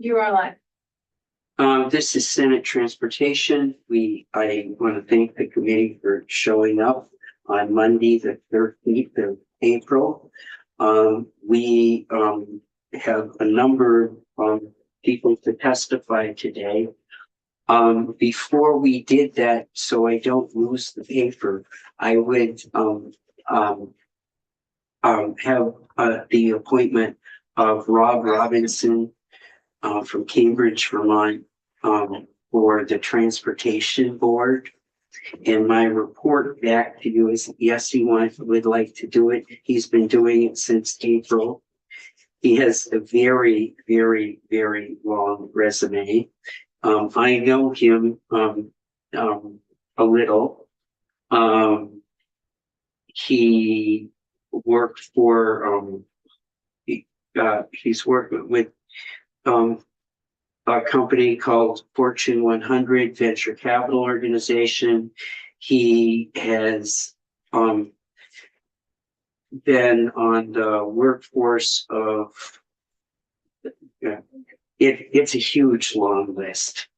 You are live. This is Senate Transportation. I want to thank the committee for showing up on Monday, the 13th of April. We have a number of people to testify today. Before we did that, so I don't lose the paper, I would have the appointment of Rob Robinson from Cambridge, Vermont, for the Transportation Board. And my report back to you is, yes, he would like to do it. He's been doing it since April. He has a very, very, very long resume. I know him a little. He worked for he's worked with a company called Fortune 100 Venture Capital Organization. He has been on the workforce of, it's a huge long list.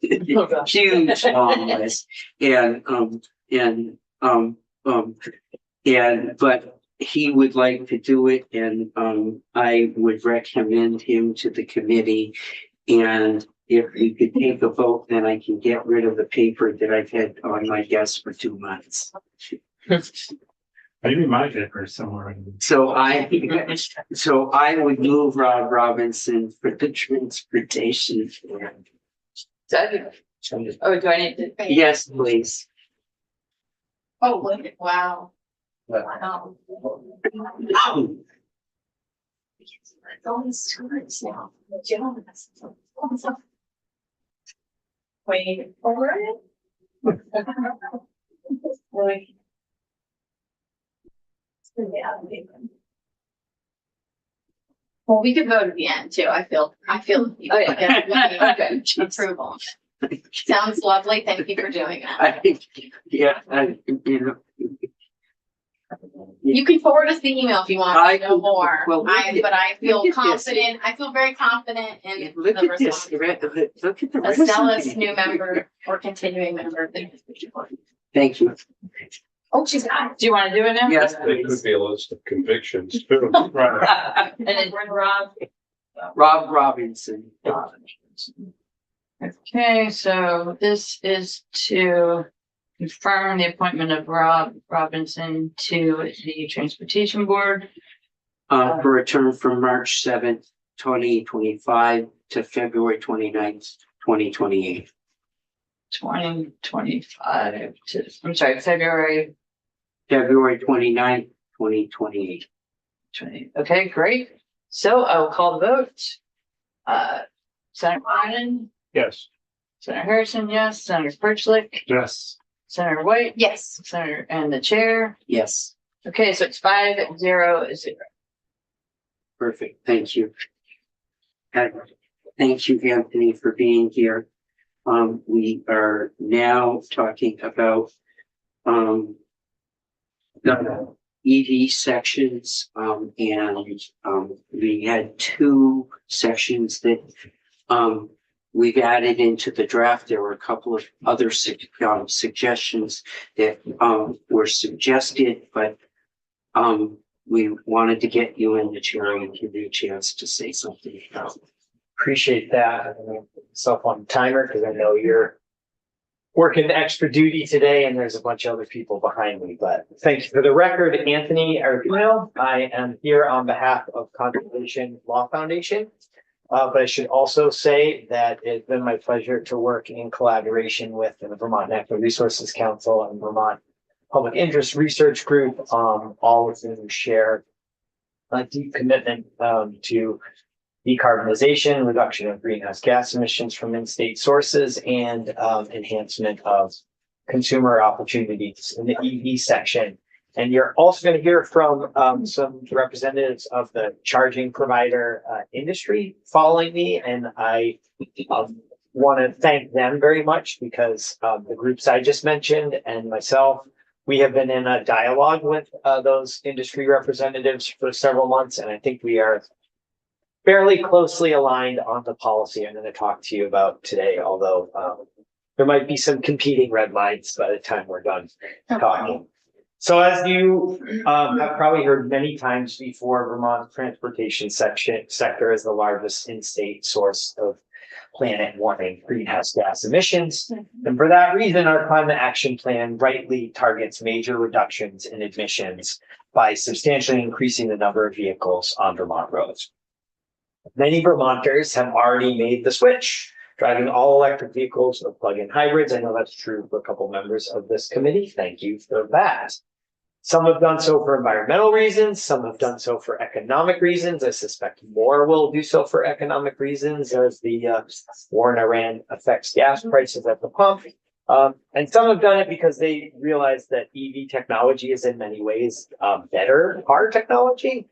Huge long list. But he would like to do it, and I would recommend him to the committee. And if you could take a vote, then I can get rid of the paper that I've had on my desk for 2 months. Maybe my paper somewhere. So I would move Rob Robinson for the Transportation Board. Oh, do I need to? Yes, please. Oh, look at, wow. Wow. It's only students now. Wait for it. Wait. Well, we could vote at the end too. I feel. Oh yeah. Okay. Approval. Sounds lovely. Thank you for doing that. You can forward us the email if you want to know more. Well, but I feel confident. I feel very confident in look the at this. Look at the a zealous resume. new member or continuing member of the board. Thank you. Oh, she's got it. Do you want to do it now? Yes, There could please. be a list of convictions too. Right. And then Rob. Rob Robinson. Okay, so this is to confirm the appointment of Rob Robinson to the Transportation Board. For a term from March 7th, 2025 to February 29th, 2028. 2025 to, I'm sorry, February February 29th, 2028. 20. Okay, great. So I will call the vote. Senator Biden, Yes. Senator Harrison, yes. Senator Perchlik, Yes. Senator White, Yes. Senator, and the chair. Yes, Okay, so it's 5-0-0. perfect. Thank you. And thank you, Anthony, for being here. We are now talking about the EV sections, and we had 2 sections that we've added into the draft. There were a couple of other suggestions that were suggested, but we wanted to get you in the chair and give you a chance to say something about it. Appreciate that. I'm gonna put myself on timer because I know you're working extra duty today and there's a bunch of other people behind me, but thank you. For the record, Anthony Arduino. I am here on behalf of Conservation Law Foundation. But I should also say that it's been my pleasure to work in collaboration with the Vermont Natural Resources Council and Vermont Public Interest Research Group, all of whom share a deep commitment to decarbonization, reduction of greenhouse gas emissions from in-state sources, and enhancement of consumer opportunities in the EV section. And you're also going to hear from some representatives of the charging provider industry following me. And I want to thank them very much because the groups I just mentioned and myself, we have been in a dialogue with those industry representatives for several months. And I think we are fairly closely aligned on the policy I'm going to talk to you about today, although there might be some competing red lines by the time we're done talking. So as you have probably heard many times before, Vermont's transportation sector is the largest in-state source of planet warming greenhouse gas emissions. And for that reason, our climate action plan rightly targets major reductions in emissions by substantially increasing the number of vehicles on Vermont roads. Many Vermonters have already made the switch, driving all electric vehicles or plug-in hybrids. I know that's true for a couple members of this committee. Thank you for that. Some have done so for environmental reasons. Some have done so for economic reasons. I suspect more will do so for economic reasons as the war in Iran affects gas prices at the pump. And some have done it because they realize that EV technology is in many ways better car technology.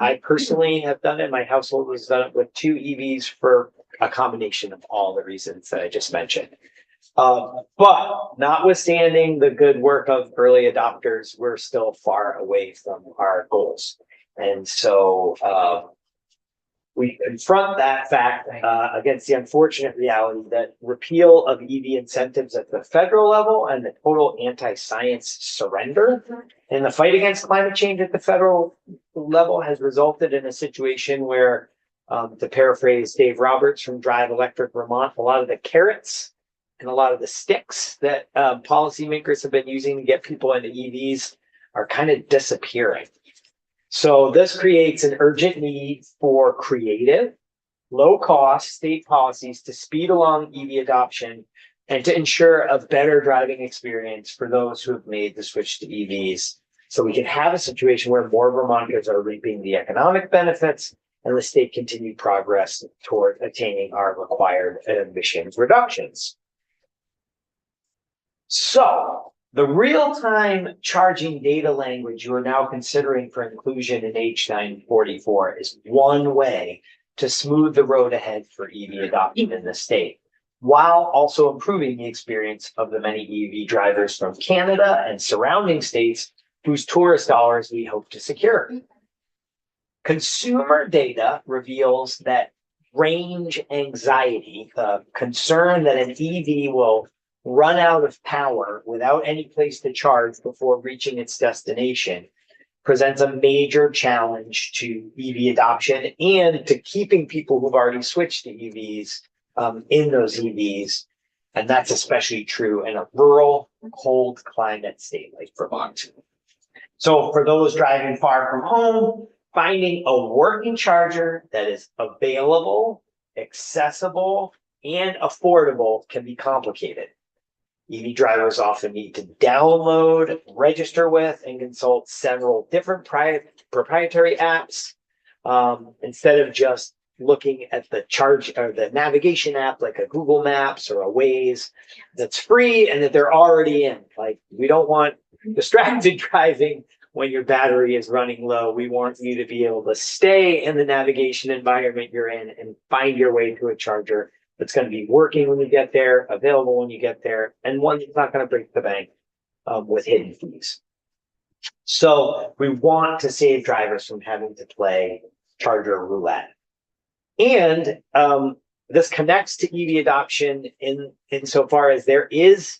I personally have done it. My household has done it with 2 EVs for a combination of all the reasons that I just mentioned. But notwithstanding the good work of early adopters, we're still far away from our goals. And so we confront that fact against the unfortunate reality that repeal of EV incentives at the federal level and the total anti-science surrender in the fight against climate change at the federal level has resulted in a situation where, to paraphrase Dave Roberts from Drive Electric Vermont, a lot of the carrots and a lot of the sticks that policymakers have been using to get people into EVs are kind of disappearing. So this creates an urgent need for creative, low-cost state policies to speed along EV adoption and to ensure a better driving experience for those who have made the switch to EVs. So we can have a situation where more Vermonters are reaping the economic benefits and the state continued progress toward attaining our required emissions reductions. So the real-time charging data language you are now considering for inclusion in H944 is one way to smooth the road ahead for EV adoption in the state, while also improving the experience of the many EV drivers from Canada and surrounding states whose tourist dollars we hope to secure. Consumer data reveals that range anxiety, the concern that an EV will run out of power without any place to charge before reaching its destination, presents a major challenge to EV adoption and to keeping people who've already switched to EVs in those EVs. And that's especially true in a rural, cold climate state like Vermont. So for those driving far from home, finding a working charger that is available, accessible, and affordable can be complicated. EV drivers often need to download, register with, and consult several different proprietary apps instead of just looking at the charge or the navigation app like a Google Maps or a Waze that's free and that they're already in. Like, we don't want distracted driving when your battery is running low. We want you to be able to stay in the navigation environment you're in and find your way to a charger that's going to be working when you get there, available when you get there, and one that's not going to break the bank with hidden fees. So we want to save drivers from having to play charger roulette. And this connects to EV adoption insofar as there is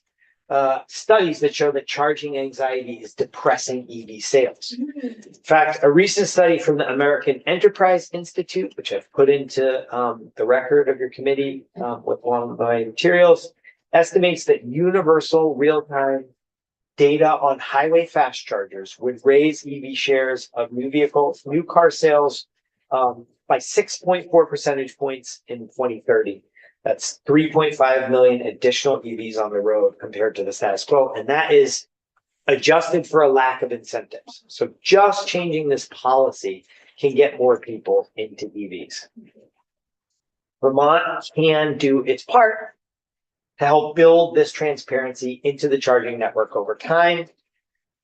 studies that show that charging anxiety is depressing EV sales. In fact, a recent study from the American Enterprise Institute, which I've put into the record of your committee with one of my materials, estimates that universal real-time data on highway fast chargers would raise EV shares of new car sales by 6.4 percentage points in 2030. That's 3.5 million additional EVs on the road compared to the status quo. And that is adjusted for a lack of incentives. So just changing this policy can get more people into EVs. Vermont can do its part to help build this transparency into the charging network over time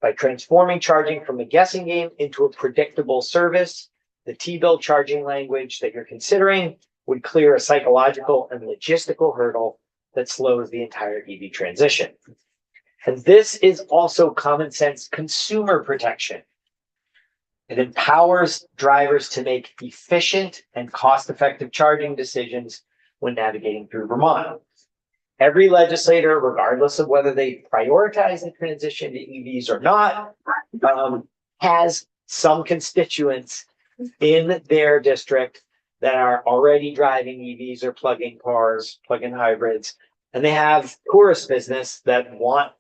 by transforming charging from a guessing game into a predictable service. The T-bill charging language that you're considering would clear a psychological and logistical hurdle that slows the entire EV transition. And this is also common sense consumer protection. It empowers drivers to make efficient and cost-effective charging decisions when navigating through Vermont. Every legislator, regardless of whether they prioritize the transition to EVs or not, has some constituents in their district that are already driving EVs or plug-in cars, plug-in hybrids, and they have tourist business that want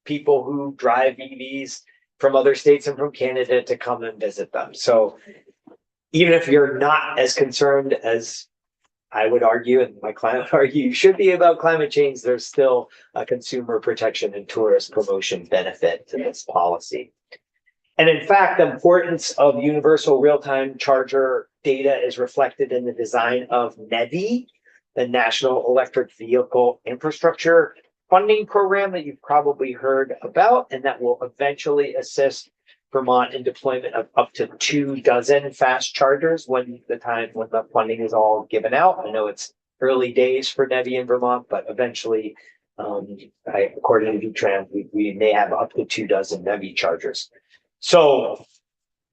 people who drive EVs from other states and from Canada to come and visit them. So even if you're not as concerned as I would argue, and my client would argue, you should be about climate change, there's still a consumer protection and tourist promotion benefit to this policy. And in fact, the importance of universal real-time charger data is reflected in the design of NEVI, the National Electric Vehicle Infrastructure Funding Program that you've probably heard about, and that will eventually assist Vermont in deployment of up to 24 fast chargers when the funding is all given out. I know it's early days for NEVI in Vermont, but eventually, according to VTran, we may have up to 24 NEVI chargers. So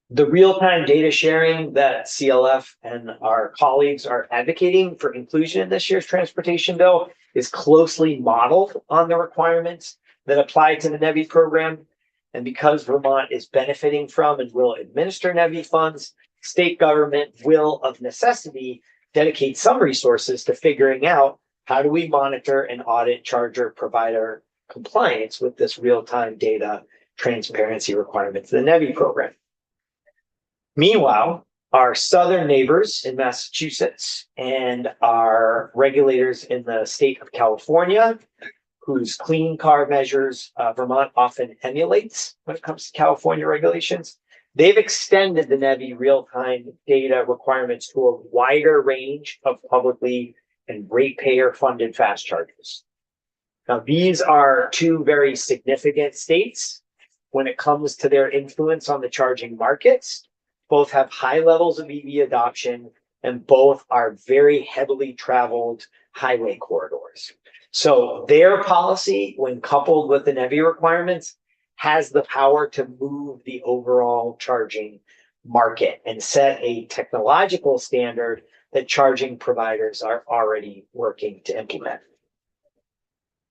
the real-time data sharing that CLF and our colleagues are advocating for inclusion in this year's transportation bill is closely modeled on the requirements that apply to the NEVI program. And because Vermont is benefiting from and will administer NEVI funds, state government will, of necessity, dedicate some resources to figuring out how do we monitor and audit charger provider compliance with this real-time data transparency requirement for the NEVI program. Meanwhile, our southern neighbors in Massachusetts and our regulators in the state of California, whose clean car measures Vermont often emulates when it comes to California regulations, they've extended the NEVI real-time data requirements to a wider range of publicly and ratepayer-funded fast chargers. Now, these are two very significant states when it comes to their influence on the charging markets. Both have high levels of EV adoption, and both are very heavily traveled highway corridors. So their policy, when coupled with the NEVI requirements, has the power to move the overall charging market and set a technological standard that charging providers are already working to implement.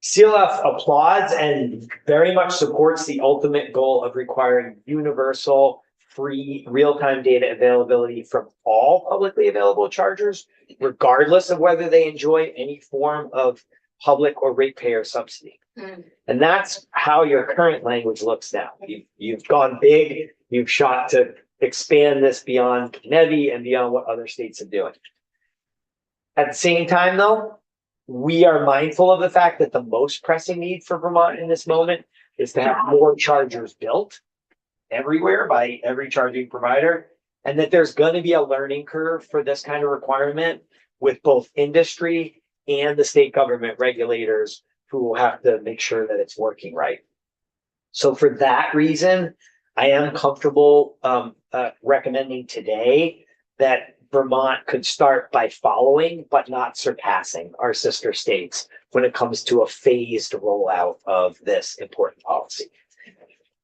CLF applauds and very much supports the ultimate goal of requiring universal, free, real-time data availability from all publicly available chargers, regardless of whether they enjoy any form of public or ratepayer subsidy. And that's how your current language looks now. You've gone big, you've shot to expand this beyond NEVI and beyond what other states are doing. At the same time, though, we are mindful of the fact that the most pressing need for Vermont in this moment is to have more chargers built everywhere by every charging provider, and that there's going to be a learning curve for this kind of requirement with both industry and the state government regulators who will have to make sure that it's working right. So for that reason, I am comfortable recommending today that Vermont could start by following, but not surpassing our sister states when it comes to a phased rollout of this important policy.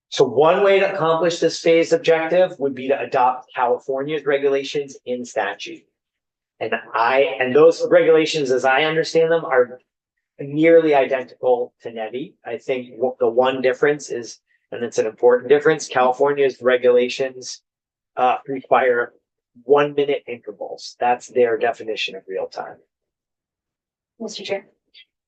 So one way to accomplish this phased objective would be to adopt California's regulations in statute. And those regulations, as I understand them, are nearly identical to NEVI. I think the one difference is, and it's an important difference, California's regulations require 1 minute intervals. That's their definition of real time. Mr. Chair.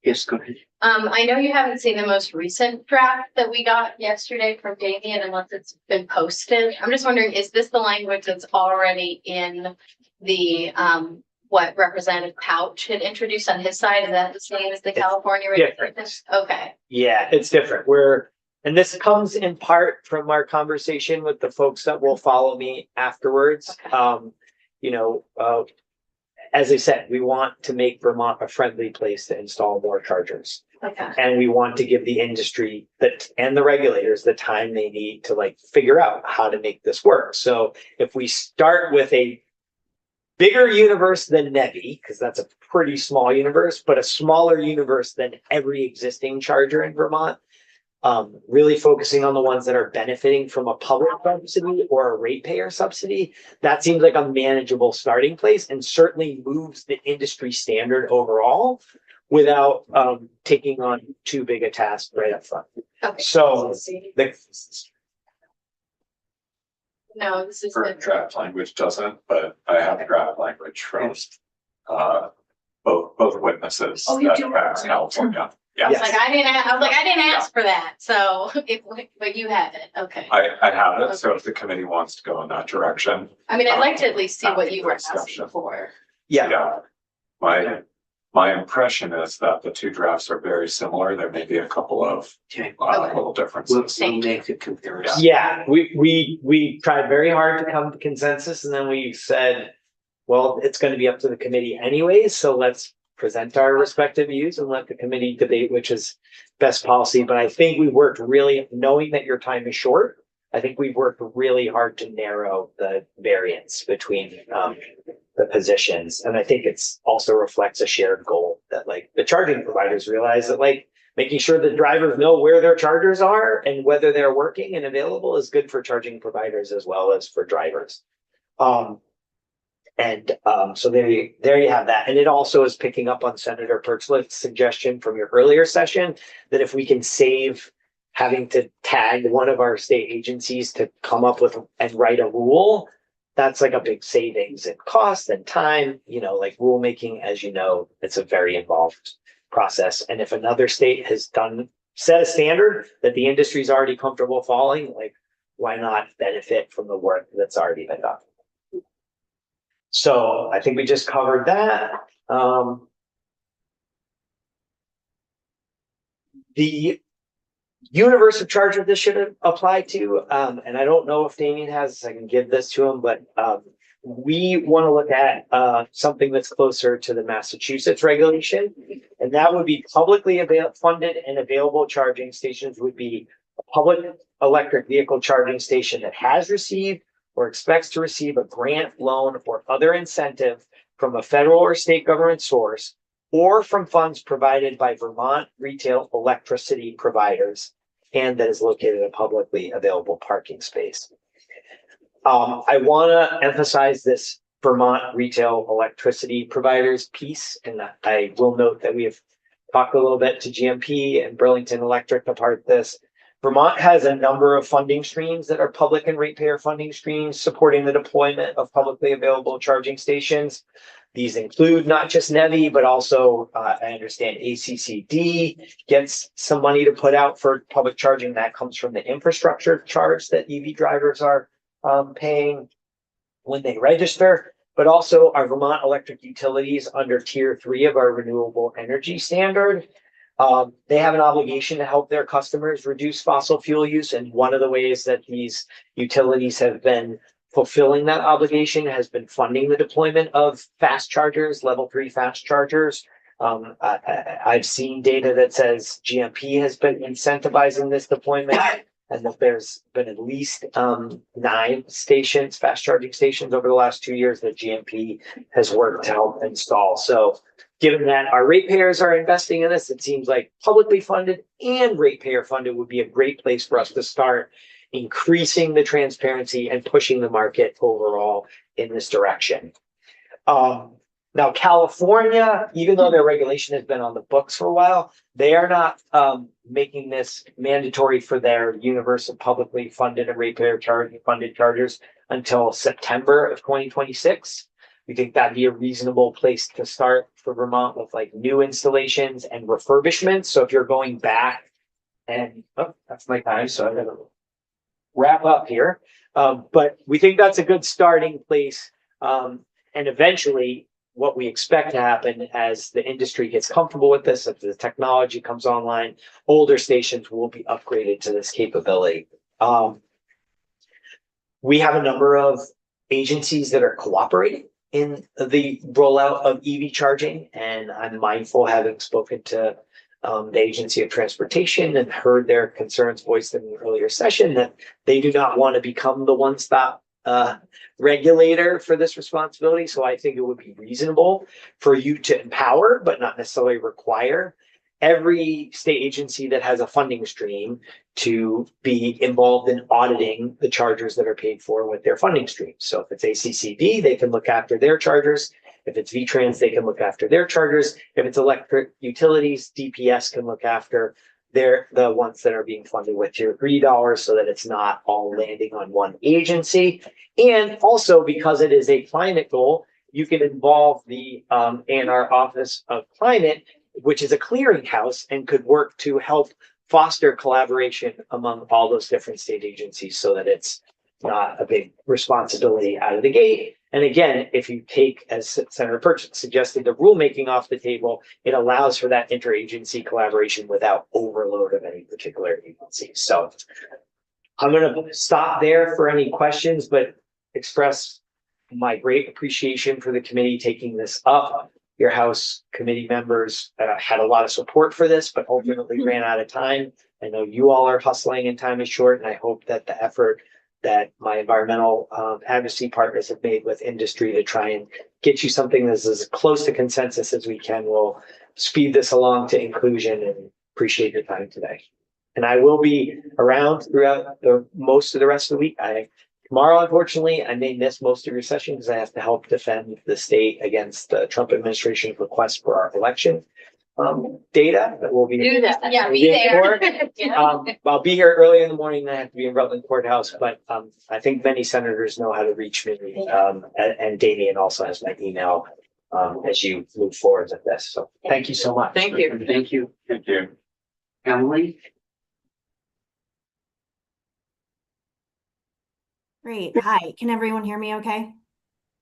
Yes, go ahead. I know you haven't seen the most recent draft that we got yesterday from Damien unless it's been posted. I'm just wondering, is this the language that's already in the what Representative Pouch had introduced on his side? Is that the same as the California regulations? Okay. Yeah, it's different. And this comes in part from our conversation with the folks that will follow me afterwards. Okay. As I said, we want to make Vermont a friendly place to install more chargers. Okay. And we want to give the industry and the regulators the time they need to figure out how to make this work. So if we start with a bigger universe than NEVI, because that's a pretty small universe, but a smaller universe than every existing charger in Vermont, really focusing on the ones that are benefiting from a public subsidy or a ratepayer subsidy. That seems like a manageable starting place and certainly moves the industry standard overall without taking on too big a task right up front. Okay. So the No, this is Current good. draft language doesn't, but I have draft language from both witnesses Oh, you that do? have California. I was Yeah, like, I was like, I didn't ask for that, so, but you have it, okay. I have it, so if the committee wants to go in that direction, I mean, I'd like to at least see what you were Discussion. asking for. yeah, my impression is that the two drafts are very similar. There may be a couple of Okay, little we'll differences. make a comparison. yeah, we tried very hard to come to consensus and then we said, well, it's gonna be up to the committee anyways, so let's present our respective views and let the committee debate which is best policy. But I think we worked really, knowing that your time is short, I think we've worked really hard to narrow the variance between the positions. And I think it's also reflects a shared goal that like the charging providers realize that like making sure that drivers know where their chargers are and whether they're working and available is good for charging providers as well as for drivers. So there you have that. And it also is picking up on Senator Pertzliff's suggestion from your earlier session that if we can save having to tag one of our state agencies to come up with and write a rule, that's like a big savings in cost and time. You know, like rulemaking, as you know, it's a very involved process. And if another state has set a standard that the industry's already comfortable following, like why not benefit from the work that's already been done? So I think we just covered that. The universe of charger this should apply to, and I don't know if Damien has, I can give this to him, but we want to look at something that's closer to the Massachusetts regulation, and that would be publicly funded and available charging stations would be a public electric vehicle charging station that has received or expects to receive a grant, loan, or other incentive from a federal or state government source, or from funds provided by Vermont retail electricity providers, and that is located in a publicly available parking space. I want to emphasize this Vermont retail electricity providers piece, and I will note that we have talked a little bit to GMP and Burlington Electric about this. Vermont has a number of funding streams that are public and ratepayer funding streams supporting the deployment of publicly available charging stations. These include not just NEVI, but also I understand ACCD gets some money to put out for public charging. That comes from the infrastructure charge that EV drivers are paying when they register, but also our Vermont electric utilities under tier 3 of our renewable energy standard. They have an obligation to help their customers reduce fossil fuel use. And one of the ways that these utilities have been fulfilling that obligation has been funding the deployment of fast chargers, level 3 fast chargers. I've seen data that says GMP has been incentivizing this deployment, and that there's been at least 9 stations, fast charging stations over the last 2 years that GMP has worked to help install. So given that our ratepayers are investing in this, it seems like publicly funded and ratepayer funded would be a great place for us to start increasing the transparency and pushing the market overall in this direction. Now, California, even though their regulation has been on the books for a while, they are not making this mandatory for their universe of publicly funded and ratepayer funded chargers until September of 2026. We think that'd be a reasonable place to start for Vermont with like new installations and refurbishments. So if you're going back and, oh, that's my time, so I'm gonna wrap up here. But we think that's a good starting place. And eventually what we expect to happen as the industry gets comfortable with this, if the technology comes online, older stations will be upgraded to this capability. We have a number of agencies that are cooperating in the rollout of EV charging, and I'm mindful, having spoken to the Agency of Transportation and heard their concerns voiced in the earlier session, that they do not want to become the one-stop regulator for this responsibility. So I think it would be reasonable for you to empower, but not necessarily require, every state agency that has a funding stream to be involved in auditing the chargers that are paid for with their funding stream. So if it's ACCD, they can look after their chargers. If it's VTrans, they can look after their chargers. If it's electric utilities, DPS can look after the ones that are being funded with Tier 3 dollars, so that it's not all landing on one agency. And also, because it is a climate goal, you can involve the ANR Office of Climate, which is a clearinghouse, and could work to help foster collaboration among all those different state agencies so that it's not a big responsibility out of the gate. And again, if you take, as Senator Perch suggested, the rulemaking off the table, it allows for that interagency collaboration without overload of any particular agency. So I'm going to stop there for any questions, but express my great appreciation for the committee taking this up. Your House committee members had a lot of support for this, but ultimately ran out of time. I know you all are hustling and time is short, and I hope that the effort that my environmental advocacy partners have made with industry to try and get you something that's as close to consensus as we can will speed this along to inclusion, and appreciate your time today. And I will be around throughout most of the rest of the week. Tomorrow, unfortunately, I may miss most of your session because I have to help defend the state against the Trump administration's request for our election data that will be. Do that. Yeah, will be in there. court. Yeah. I'll be here early in the morning. I have to be in Rutland Courthouse, but I think many senators know how to reach me. And Damien also has my email as you move forward with this. So thank you so much. Thank you. Thank you. Thank you. Emily? Great. Hi, can everyone hear me okay?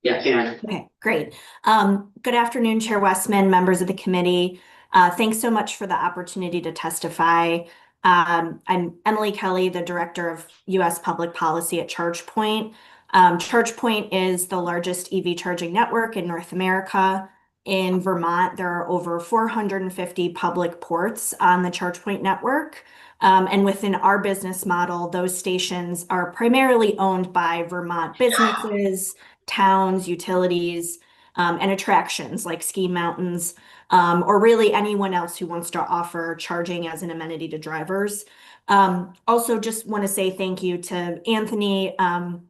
Yeah, Ken. Okay, great. Good afternoon, Chair Westman, members of the committee. Thanks so much for the opportunity to testify. I'm Emily Kelly, the Director of U.S. Public Policy at ChargePoint. ChargePoint is the largest EV charging network in North America. In Vermont, there are over 450 public ports on the ChargePoint network. And within our business model, those stations are primarily owned by Vermont businesses, towns, utilities, and attractions like ski mountains, or really anyone else who wants to offer charging as an amenity to drivers. Also, just want to say thank you to Anthony and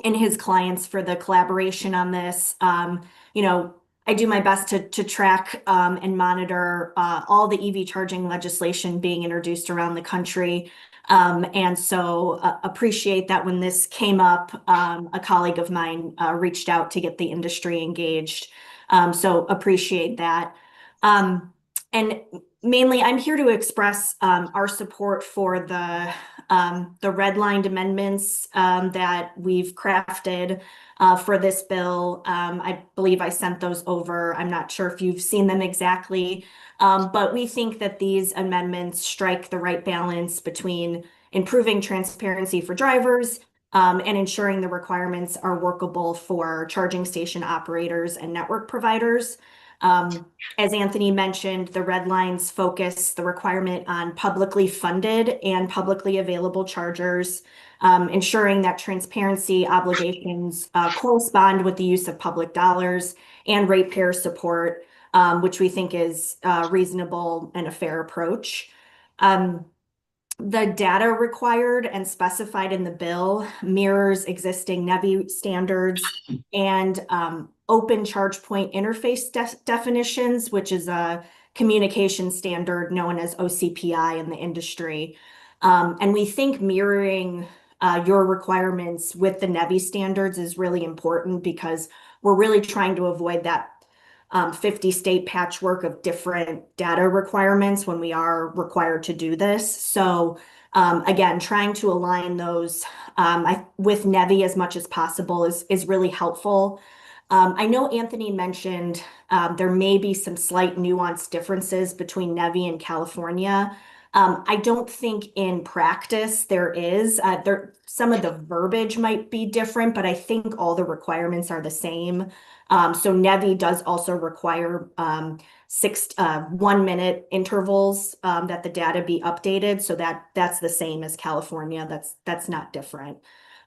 his clients for the collaboration on this. I do my best to track and monitor all the EV charging legislation being introduced around the country. And so appreciate that when this came up, a colleague of mine reached out to get the industry engaged. So appreciate that. And mainly, I'm here to express our support for the redlined amendments that we've crafted for this bill. I believe I sent those over. I'm not sure if you've seen them exactly, but we think that these amendments strike the right balance between improving transparency for drivers and ensuring the requirements are workable for charging station operators and network providers. As Anthony mentioned, the red lines focus the requirement on publicly funded and publicly available chargers, ensuring that transparency obligations correspond with the use of public dollars and ratepayer support, which we think is reasonable and a fair approach. The data required and specified in the bill mirrors existing NEVI standards and open charge point interface definitions, which is a communication standard known as OCPI in the industry. And we think mirroring your requirements with the NEVI standards is really important because we're really trying to avoid that 50 state patchwork of different data requirements when we are required to do this. So again, trying to align those with NEVI as much as possible is really helpful. I know Anthony mentioned there may be some slight nuanced differences between NEVI and California. I don't think in practice there is. Some of the verbiage might be different, but I think all the requirements are the same. So NEVI does also require 1 minute intervals that the data be updated. So that's the same as California. That's not different.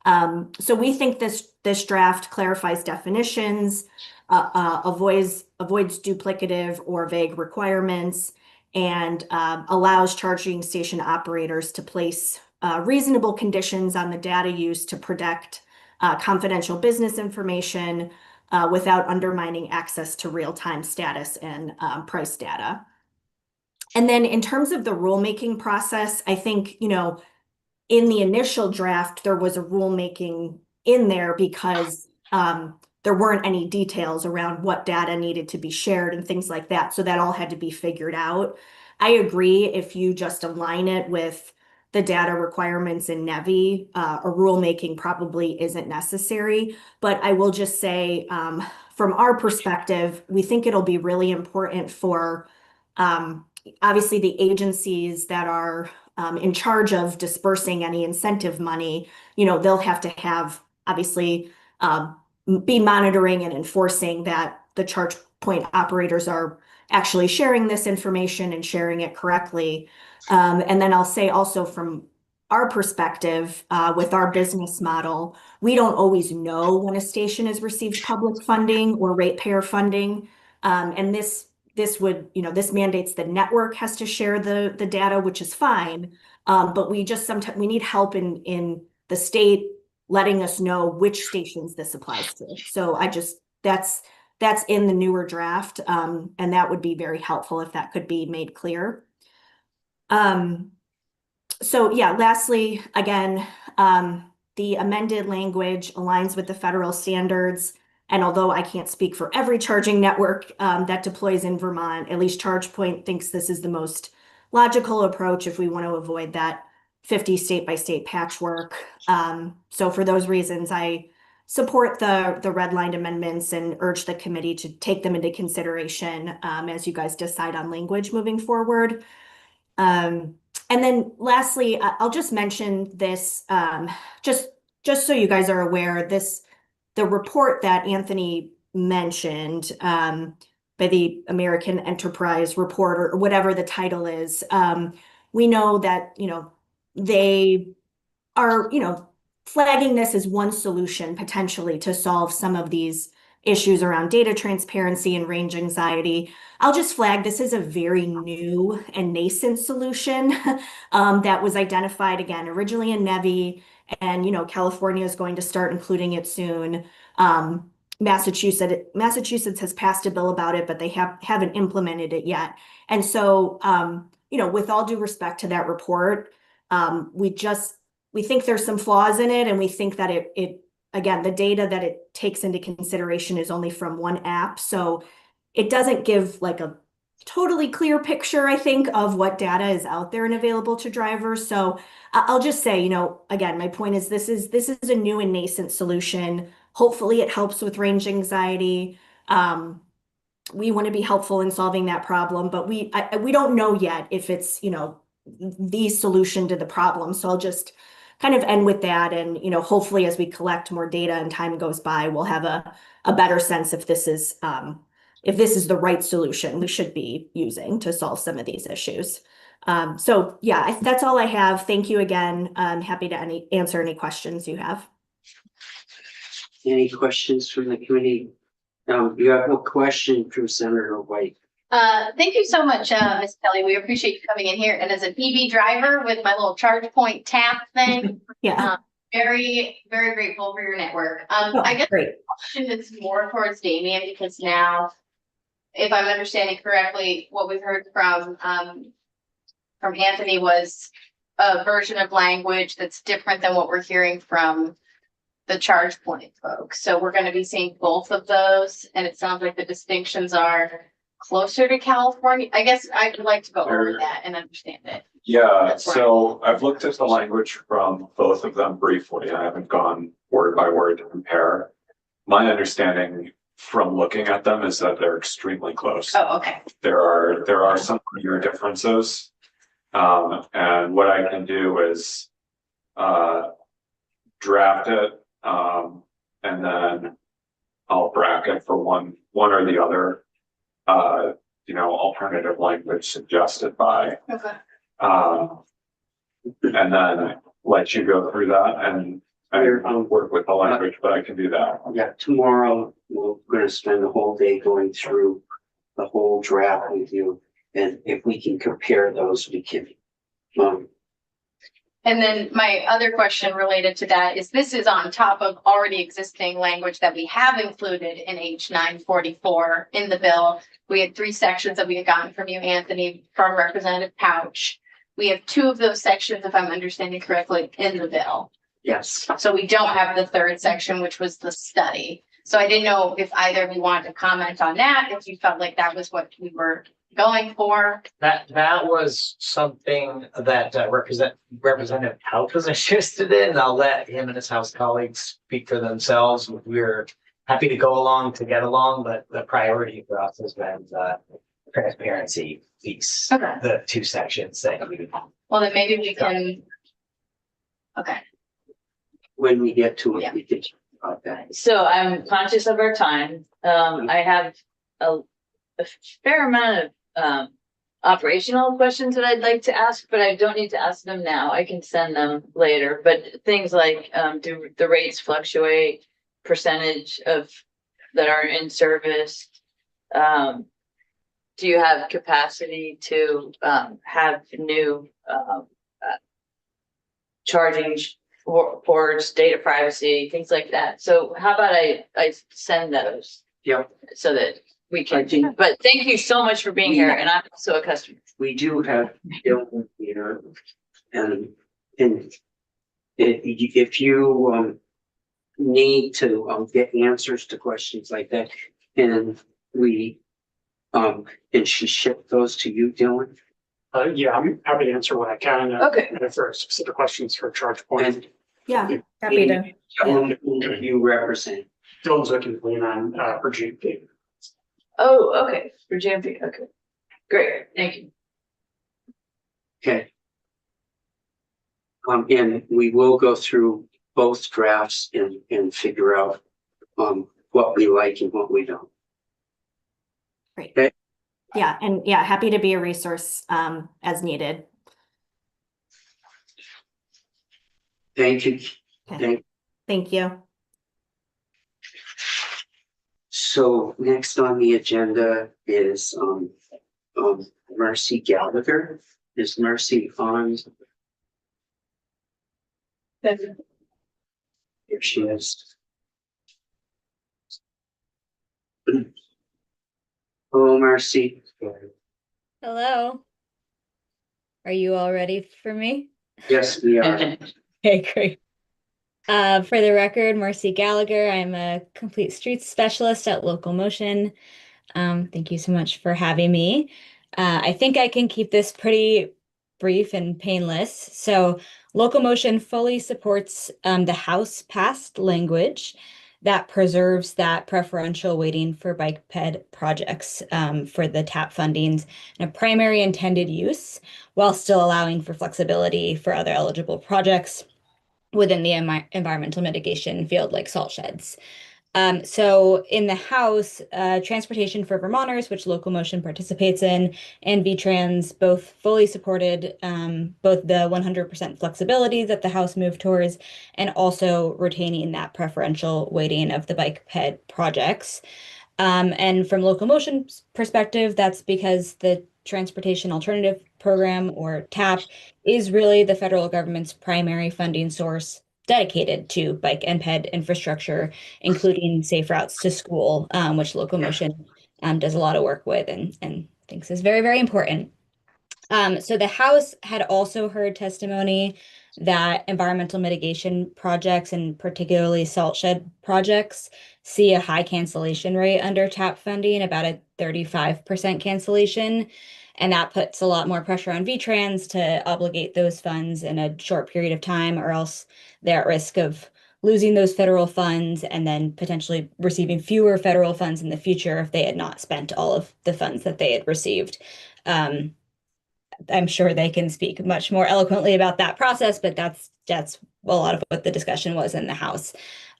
So we think this draft clarifies definitions, avoids duplicative or vague requirements, and allows charging station operators to place reasonable conditions on the data used to protect confidential business information without undermining access to real-time status and price data. And then in terms of the rulemaking process, I think, you know, in the initial draft, there was a rulemaking in there because there weren't any details around what data needed to be shared and things like that. So that all had to be figured out. I agree if you just align it with the data requirements in NEVI, a rulemaking probably isn't necessary. But I will just say, from our perspective, we think it'll be really important for obviously the agencies that are in charge of dispersing any incentive money. You know, they'll have to have obviously be monitoring and enforcing that the charge point operators are actually sharing this information and sharing it correctly. And then I'll say also from our perspective, with our business model, we don't always know when a station has received public funding or ratepayer funding. And this would, you know, this mandates the network has to share the data, which is fine. But we just sometimes we need help in the state letting us know which stations this applies to. So that's in the newer draft. And that would be very helpful if that could be made clear. So yeah, lastly, again, the amended language aligns with the federal standards. And although I can't speak for every charging network that deploys in Vermont, at least ChargePoint thinks this is the most logical approach if we want to avoid that 50 state by state patchwork. So for those reasons, I support the redlined amendments and urge the committee to take them into consideration as you guys decide on language moving forward. And then lastly, I'll just mention this, just so you guys are aware, the report that Anthony mentioned by the American Enterprise Report or whatever the title is, we know that, you know, they are, you know, flagging this as one solution potentially to solve some of these issues around data transparency and range anxiety. I'll just flag this is a very new and nascent solution that was identified again originally in NEVI, and you know California is going to start including it soon. Massachusetts has passed a bill about it, but they haven't implemented it yet. And so, you know, with all due respect to that report, we think there's some flaws in it, and we think that it again, the data that it takes into consideration is only from one app. So it doesn't give like a totally clear picture, I think, of what data is out there and available to drivers. So I'll just say, you know, again, my point is this is a new and nascent solution. Hopefully it helps with range anxiety. We want to be helpful in solving that problem, but we don't know yet if it's, you know, the solution to the problem. So I'll just kind of end with that. And, you know, hopefully as we collect more data and time goes by, we'll have a better sense if this is the right solution we should be using to solve some of these issues. So yeah, that's all I have. Thank you again. I'm happy to answer any questions you have. Any questions from the committee? You have a question from Senator White. Thank you so much, Ms. Kelly. We appreciate you coming in here. And as an EV driver with my little ChargePoint tap thing, Yeah. Very, very grateful for your network. Oh, I guess great. the question is more towards Damien, because now, if I'm understanding correctly, what we've heard from Anthony was a version of language that's different than what we're hearing from the ChargePoint folks. So we're going to be seeing both of those, and it sounds like the distinctions are closer to California. I guess I'd like to go over that and understand it. Yeah, That's right. so I've looked at the language from both of them briefly. I haven't gone word by word to compare. My understanding from looking at them is that they're extremely close. Oh, okay. There are some clear differences. And what I can do is draft it, and then I'll bracket for one or the other, you know, alternative language suggested by, Okay. and then let you go through that, and I don't work with the language, but I can do that. Yeah, tomorrow we're going to spend the whole day going through the whole draft with you. And if we can compare those, we can, And then my other question related to that is this is on top of already existing language that we have included in H 944 in the bill. We had 3 sections that we had gotten from you, Anthony, from Representative Pouch. We have 2 of those sections, if I'm understanding correctly, in the bill. yes. So we don't have the 3rd section, which was the study. So I didn't know if either of you wanted to comment on that, if you felt like that was what we were going for. That was something that Representative House was interested in. I'll let him and his House colleagues speak for themselves. We're happy to go along to get along, but the priority for us has been the transparency piece. Okay. The 2 sections that we. Well, then maybe we can. Okay. When we get to Yeah. it, we can talk about that. So I'm conscious of our time. I have a fair amount of operational questions that I'd like to ask, but I don't need to ask them now. I can send them later. But things like, do the rates fluctuate, percentage of that are in service? Do you have capacity to have new charging ports, data privacy, things like that? So how about I send those Yep, so that we I can, think- but thank you so much for being here, and I'm also a customer. we do have Dylan here, and if you need to get answers to questions like that, and and she shipped those to you, Dylan? Yeah, I'm happy to answer what I can. Okay. And if there are specific questions for ChargePoint, And Yeah, happy to. Dylan, who do you represent? Dylan's looking to lean on for GP. Oh, okay, for JMP, okay. Great, thank you. Okay. And we will go through both drafts and figure out what we like and what we don't. Yeah, and yeah, happy to be a resource as needed. Thank you. Okay. Thank you. So next on the agenda is Marcy Gallagher. Is Marcy on? Here she is. Hello, Marcy. Hello. Are you all ready for me? Yes, we are. Okay, great. For the record, Marcy Gallagher. I'm a complete streets specialist at Local Motion. Thank you so much for having me. I think I can keep this pretty brief and painless. So Local Motion fully supports the House passed language that preserves that preferential weighting for bike ped projects for the TAP fundings and a primary intended use, while still allowing for flexibility for other eligible projects within the environmental mitigation field like salt sheds. So in the House, Transportation for Vermonters, which Local Motion participates in, and VTrans both fully supported both the 100% flexibility that the House moved towards and also retaining that preferential weighting of the bike ped projects. And from Local Motion's perspective, that's because the Transportation Alternative Program, or TAP, is really the federal government's primary funding source dedicated to bike and ped infrastructure, including safe routes to school, which Local Motion does a lot of work with and thinks is very, very important. So the House had also heard testimony that environmental mitigation projects, and particularly salt shed projects, see a high cancellation rate under TAP funding, about a 35% cancellation. And that puts a lot more pressure on VTrans to obligate those funds in a short period of time, or else they're at risk of losing those federal funds and then potentially receiving fewer federal funds in the future if they had not spent all of the funds that they had received. I'm sure they can speak much more eloquently about that process, but that's a lot of what the discussion was in the House.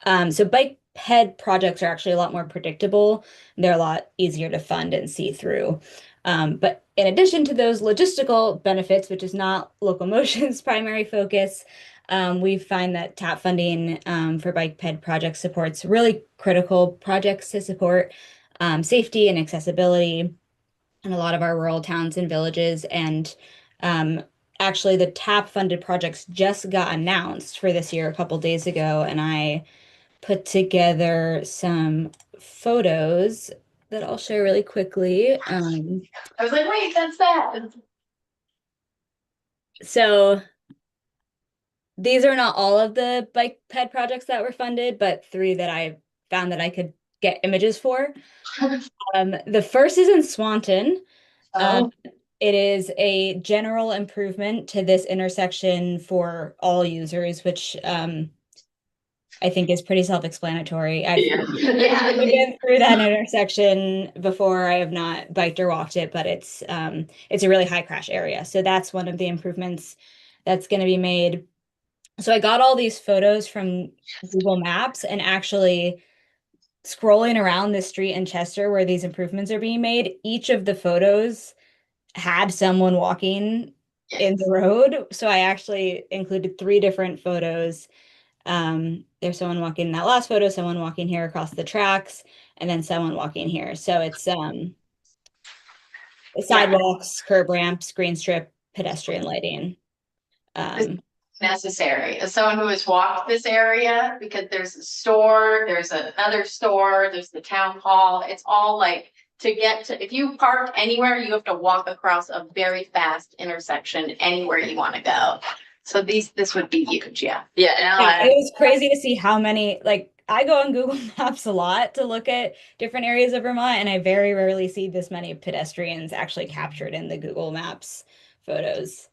So bike ped projects are actually a lot more predictable. They're a lot easier to fund and see through. But in addition to those logistical benefits, which is not Local Motion's primary focus, we find that TAP funding for bike ped projects supports really critical projects to support safety and accessibility. in a lot of our rural towns and villages. And actually, the TAP funded projects just got announced for this year a couple days ago, and I put together some photos that I'll share really quickly. I was like, wait, that's that. So these are not all of the bike ped projects that were funded, but 3 that I found that I could get images for. The first is in Swanton. Oh, It is a general improvement to this intersection for all users, which I think is pretty self-explanatory. I've yeah. been through that intersection before. I have not biked or walked it, but it's a really high crash area. So that's one of the improvements that's going to be made. So I got all these photos from Google Maps, and actually scrolling around the street in Chester where these improvements are being made, each of the photos had someone walking in the road. So I actually included 3 different photos. There's someone walking in that last photo, someone walking here across the tracks, and then someone walking here. So it's sidewalks, curb ramps, green strip, pedestrian lighting. Necessary as someone who has walked this area, because there's a store, there's another store, there's the town hall. It's all like, to get to, if you park anywhere, you have to walk across a very fast intersection anywhere you want to go. So this would be huge. Yeah. Yeah, Yeah, it was crazy to see how many, like, I go on Google Maps a lot to look at different areas of Vermont, and I very rarely see this many pedestrians actually captured in the Google Maps photos.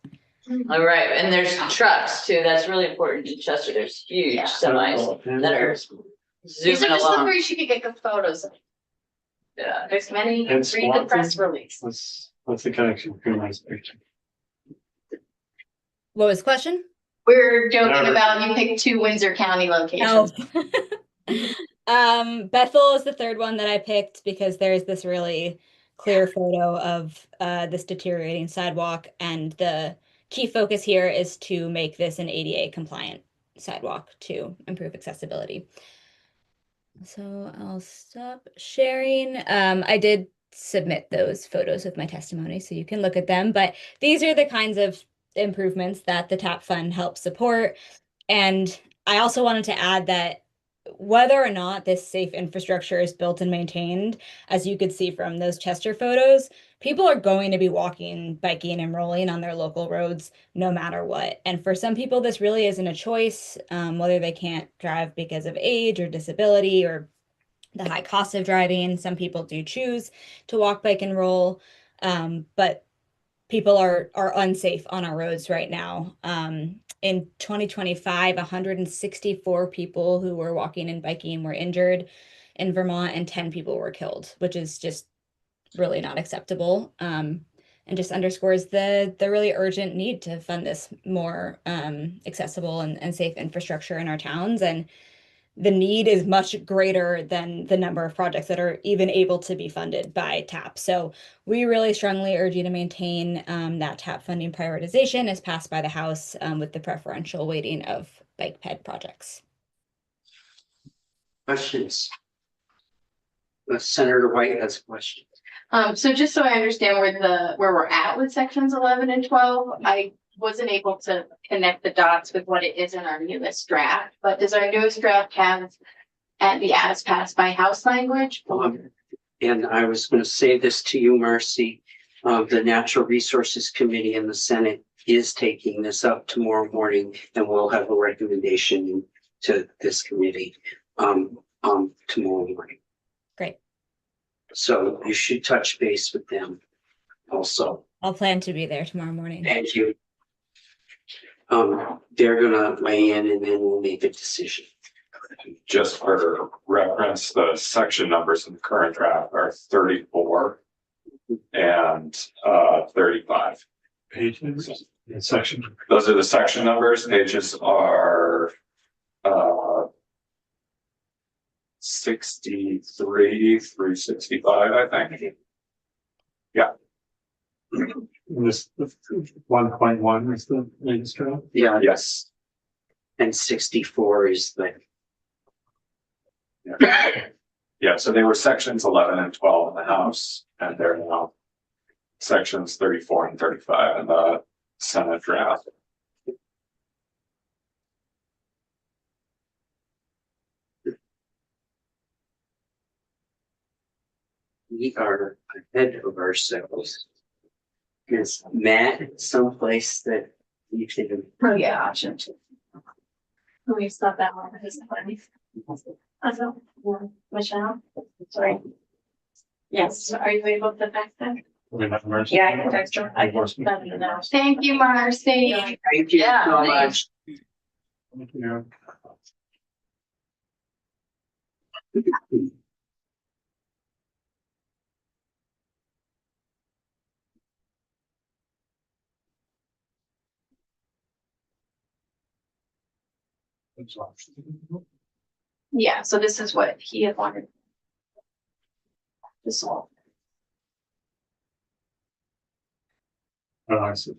all right, and there's trucks too, that's really important in Chester, there's huge Yeah. semis that are These zooming are just the along. 3 she could get good photos of. Yeah. There's many, And read the press Swanton? release. What's the connection between those pictures? What was the question? We're joking Never. about you picked 2 Windsor County locations. Bethel is the 3rd one that I picked because there's this really clear photo of this deteriorating sidewalk, and the key focus here is to make this an ADA compliant sidewalk to improve accessibility. So I'll stop sharing. I did submit those photos with my testimony, so you can look at them, but these are the kinds of improvements that the TAP Fund helps support. And I also wanted to add that whether or not this safe infrastructure is built and maintained, as you could see from those Chester photos, people are going to be walking, biking, and rolling on their local roads no matter what. And for some people, this really isn't a choice, whether they can't drive because of age or disability or the high cost of driving. Some people do choose to walk, bike, and roll, but people are unsafe on our roads right now. In 2025, 164 people who were walking and biking were injured in Vermont, and 10 people were killed, which is just really not acceptable. And just underscores the really urgent need to fund this more accessible and safe infrastructure in our towns. And the need is much greater than the number of projects that are even able to be funded by TAP. So we really strongly urge you to maintain that TAP funding prioritization as passed by the House with the preferential weighting of bike ped projects. Questions? Senator White has a question. So just so I understand where we're at with sections 11 and 12, I wasn't able to connect the dots with what it is in our newest draft, but does our newest draft have the as passed by House language? And I was going to say this to you, Marcy. The Natural Resources Committee in the Senate is taking this up tomorrow morning, and we'll have a recommendation to this committee tomorrow morning. Great. So you should touch base with them also. I'll plan to be there tomorrow morning. Thank you. They're gonna weigh in and then we'll make a decision. Just for reference, the section numbers in the current draft are 34 and 35. Pages and section. Those are the section numbers. Pages are 63 through 65, I think. Yeah. This 1.1 is the latest draft. Yeah, Yes. and 64 is the, Yeah, so they were sections 11 and 12 in the House, and they're now sections 34 and 35 in the Senate draft. We are ahead of ourselves. Is Matt someplace that you can? Oh, yeah, option two. Can we stop that one? This is funny. Michelle, sorry. Yes, are you able to back that? We have emergency. Yeah, I can text her. I can let you know. Thank you, Marcy. Thank you Yeah, so thanks. much. Thank you. Yeah, so this is what he had wanted. This all. Oh, I see.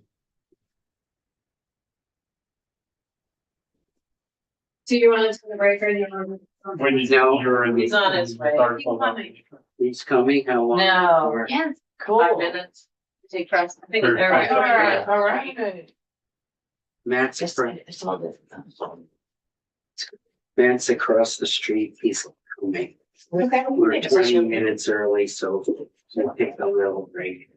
Do you want to take a break or do you want When you No. you're in. He's on his way. Start He's phone. coming. He's coming, how long? No. Or- Yeah, Cool. 5 minutes. Take press. I think it's Sure. all right. All right, all right. Matt's, Just, it's all different. Matt's across the street, he's coming. Okay. We're 20 minutes early, so we'll take a little break.